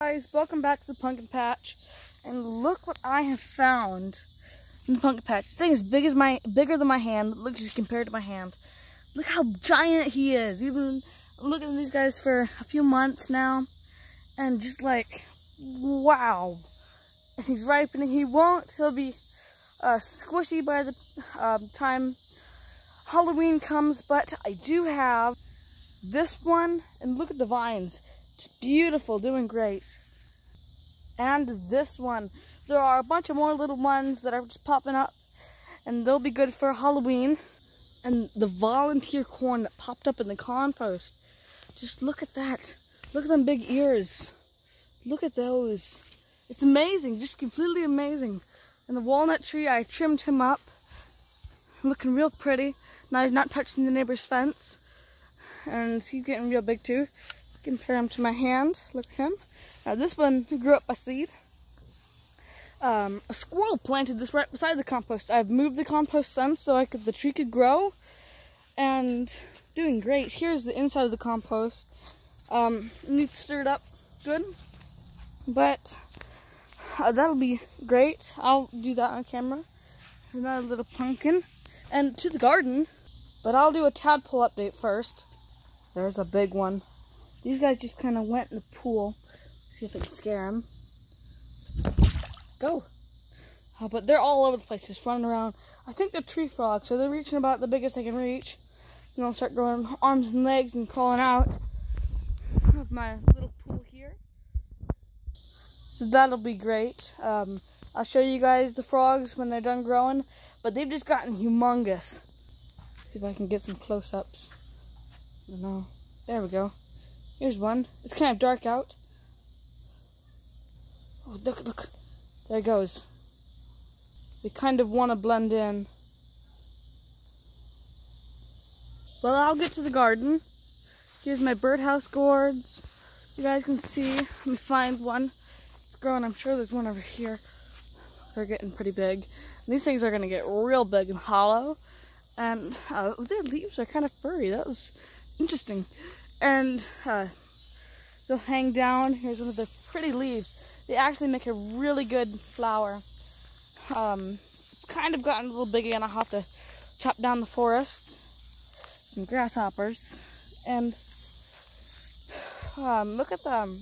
Guys, welcome back to the pumpkin patch, and look what I have found in the pumpkin patch. This thing is bigger than my hand. Look, just compared to my hand. Look how giant he is. We've been looking at these guys for a few months now, and just like, wow. And he's ripening. He'll be squishy by the time Halloween comes, but I do have this one, and look at the vines. Just beautiful, doing great. And this one. There are a bunch of more little ones that are just popping up, and they'll be good for Halloween. And the volunteer corn that popped up in the compost. Just look at that. Look at them big ears. Look at those. It's amazing, just completely amazing. And the walnut tree, I trimmed him up. Looking real pretty. Now he's not touching the neighbor's fence. And he's getting real big too. Compare him to my hand. Look at him. Now this one grew up by seed. A squirrel planted this right beside the compost. I've moved the compost since so the tree could grow, and doing great. Here's the inside of the compost. Need to stir it up good, but that'll be great. I'll do that on camera. Another little pumpkin, and to the garden. But I'll do a tadpole update first. There's a big one. These guys just kind of went in the pool. See if I can scare them. Go. But they're all over the place, just running around. I think they're tree frogs, so they're reaching about the biggest they can reach. And they'll start growing arms and legs and crawling out of my little pool here. So that'll be great. I'll show you guys the frogs when they're done growing. But they've just gotten humongous. See if I can get some close-ups. I don't know. There we go. Here's one. It's kind of dark out. Oh, look. There it goes. They kind of want to blend in. Well, I'll get to the garden. Here's my birdhouse gourds. You guys can see. Let me find one. It's growing. I'm sure there's one over here. They're getting pretty big. And these things are going to get real big and hollow. And their leaves are kind of furry. That was interesting. And they'll hang down. Here's one of the pretty leaves. They actually make a really good flower. It's kind of gotten a little big again. I'll have to chop down the forest. Some grasshoppers. And look at them.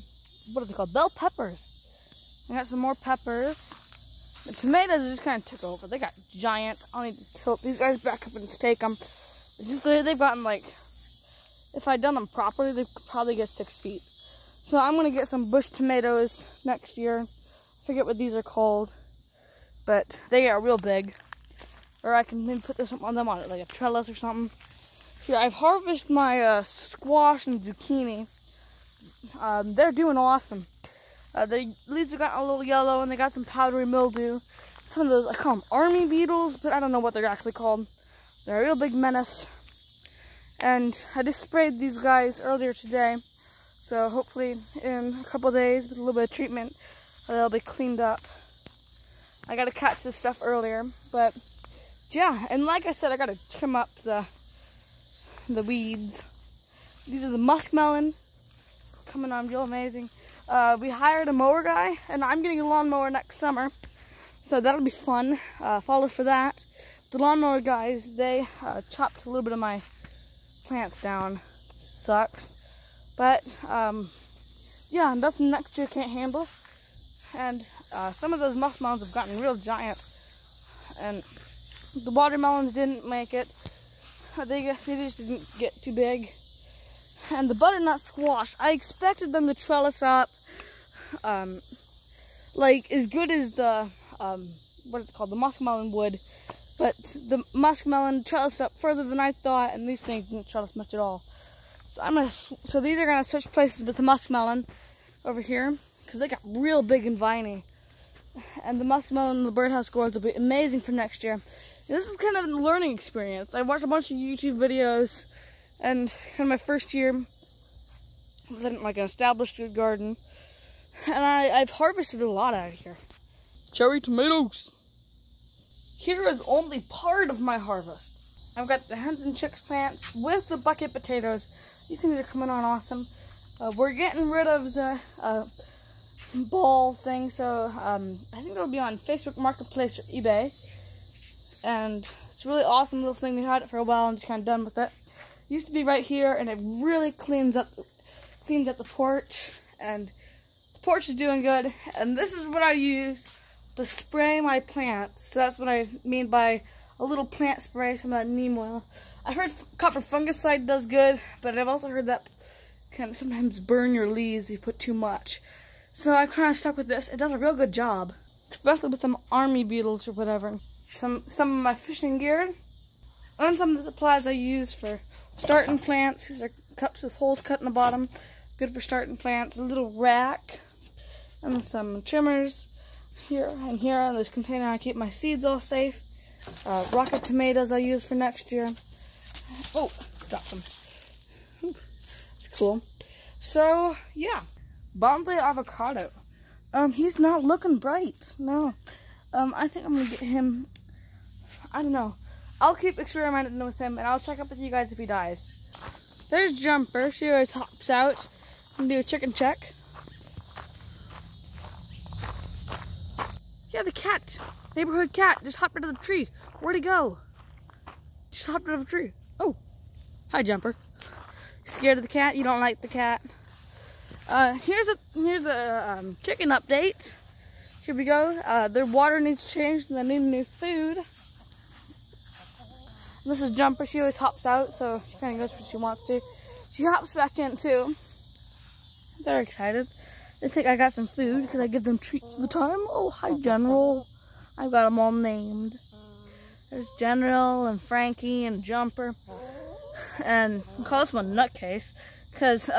What are they called? Bell peppers. I got some more peppers. The tomatoes just kind of took over. They got giant. I'll need to tilt these guys back up and stake them. They've gotten like, if I'd done them properly, they could probably get 6 feet. So I'm going to get some bush tomatoes next year. I forget what these are called. But they get real big. Or I can maybe put something on them on it, like a trellis or something. Here, I've harvested my squash and zucchini. They're doing awesome. The leaves have gotten a little yellow and they got some powdery mildew. Some of those, I call them army beetles, but I don't know what they're actually called. They're a real big menace. And I just sprayed these guys earlier today. So hopefully in a couple days with a little bit of treatment, they'll be cleaned up. I gotta catch this stuff earlier, but yeah. And like I said, I gotta trim up the weeds. These are the muskmelon coming on real amazing. We hired a mower guy, and I'm getting a lawnmower next summer. So that'll be fun. Follow for that. The lawnmower guys, they chopped a little bit of my plants down. Sucks. But yeah, nothing next year can't handle. And some of those muskmelons have gotten real giant. And the watermelons didn't make it. They just didn't get too big. And the butternut squash, I expected them to trellis up like as good as the what is it called, the muskmelon would. But the muskmelon trellised up further than I thought, and these things didn't trellis much at all. So these are gonna switch places with the muskmelon over here because they got real big and viney. And the muskmelon and the birdhouse gourds will be amazing for next year. This is kind of a learning experience. I watched a bunch of YouTube videos, and kind of my first year within like an established good garden, and I've harvested a lot out of here. Cherry tomatoes. Here is only part of my harvest. I've got the hens and chicks plants with the bucket potatoes. These things are coming on awesome. We're getting rid of the ball thing. So I think it'll be on Facebook Marketplace or eBay. And it's a really awesome little thing. We had it for a while and just kind of done with it. It used to be right here, and it really cleans up the porch. And the porch is doing good. And this is what I use to spray my plants. So that's what I mean by a little plant spray, some of that neem oil. I've heard copper fungicide does good, but I've also heard that can sometimes burn your leaves if you put too much. So I kind of stuck with this. It does a real good job, especially with them army beetles or whatever. Some of my fishing gear, and some of the supplies I use for starting plants. These are cups with holes cut in the bottom, good for starting plants. A little rack, and some trimmers here and here in this container. I keep my seeds all safe. Rocket tomatoes I use for next year. Oh, dropped some. It's cool. So yeah, bonsai avocado. He's not looking bright. No. I think I'm gonna get him. I don't know. I'll keep experimenting with him, and I'll check up with you guys if he dies. There's Jumper. She always hops out and do a chicken check. Yeah, the cat, neighborhood cat, just hopped out of the tree. Where'd he go? Just hopped out of a tree. Oh, hi, Jumper. Scared of the cat? You don't like the cat? Here's a chicken update. Here we go. Their water needs changed, and they need new food. This is Jumper. She always hops out, so she kind of goes where she wants to. She hops back in too. They're excited. They think I got some food because I give them treats all the time. Oh, hi, General. I've got them all named. There's General and Frankie and Jumper. And I'll call this one Nutcase because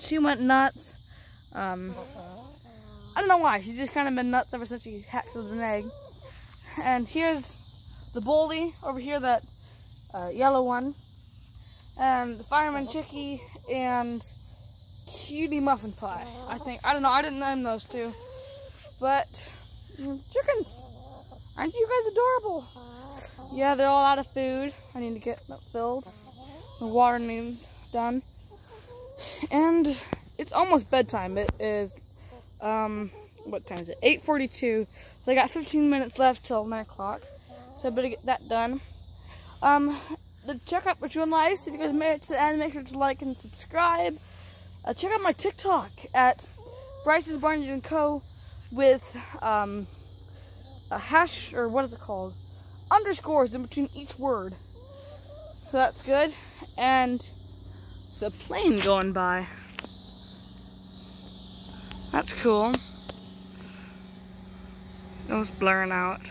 she went nuts. I don't know why. She's just kind of been nuts ever since she hatched as an egg. And here's the Boldy over here, that yellow one. And the Fireman Chickie and Cutie Muffin Pie, I think. I don't know. I didn't name those two. But chickens, aren't you guys adorable? Yeah, they're all out of food. I need to get that filled. The water needs done. And it's almost bedtime. It is, what time is it? 8:42. So I got 15 minutes left till 9 o'clock. So I better get that done. The checkup was real nice. If you guys made it to the end, make sure to like and subscribe. Check out my TikTok at Bryce's Barnyard & Co. with a hash, or what is it called? Underscores in between each word. So that's good. And the plane going by. That's cool. It was blurring out.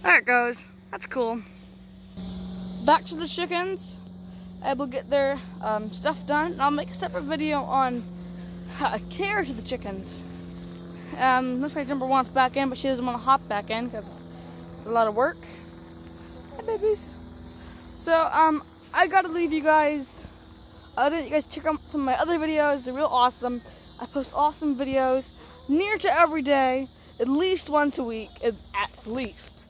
There it goes. That's cool. Back to the chickens. Able to get their stuff done. I'll make a separate video on care to the chickens. Looks like Jumper wants back in, but she doesn't want to hop back in because it's a lot of work. Hi, babies. So I gotta leave you guys. I'll let you guys check out some of my other videos. They're real awesome. I post awesome videos near to every day, at least once a week, at least.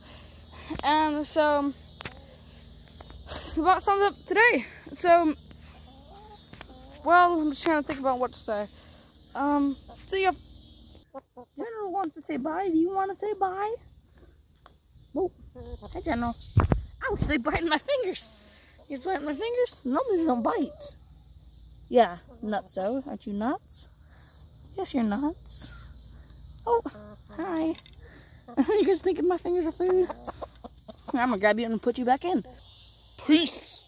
And so that's about sums up today. So, well, I'm just trying to think about what to say. See ya. General wants to say bye. Do you want to say bye? Oh, hi, General. Ouch, they biting my fingers. He's biting my fingers? Normally they don't bite. Yeah, nutso. Aren't you nuts? Yes, you're nuts. Oh, hi. You guys thinking my fingers are food? I'm gonna grab you and put you back in. Peace.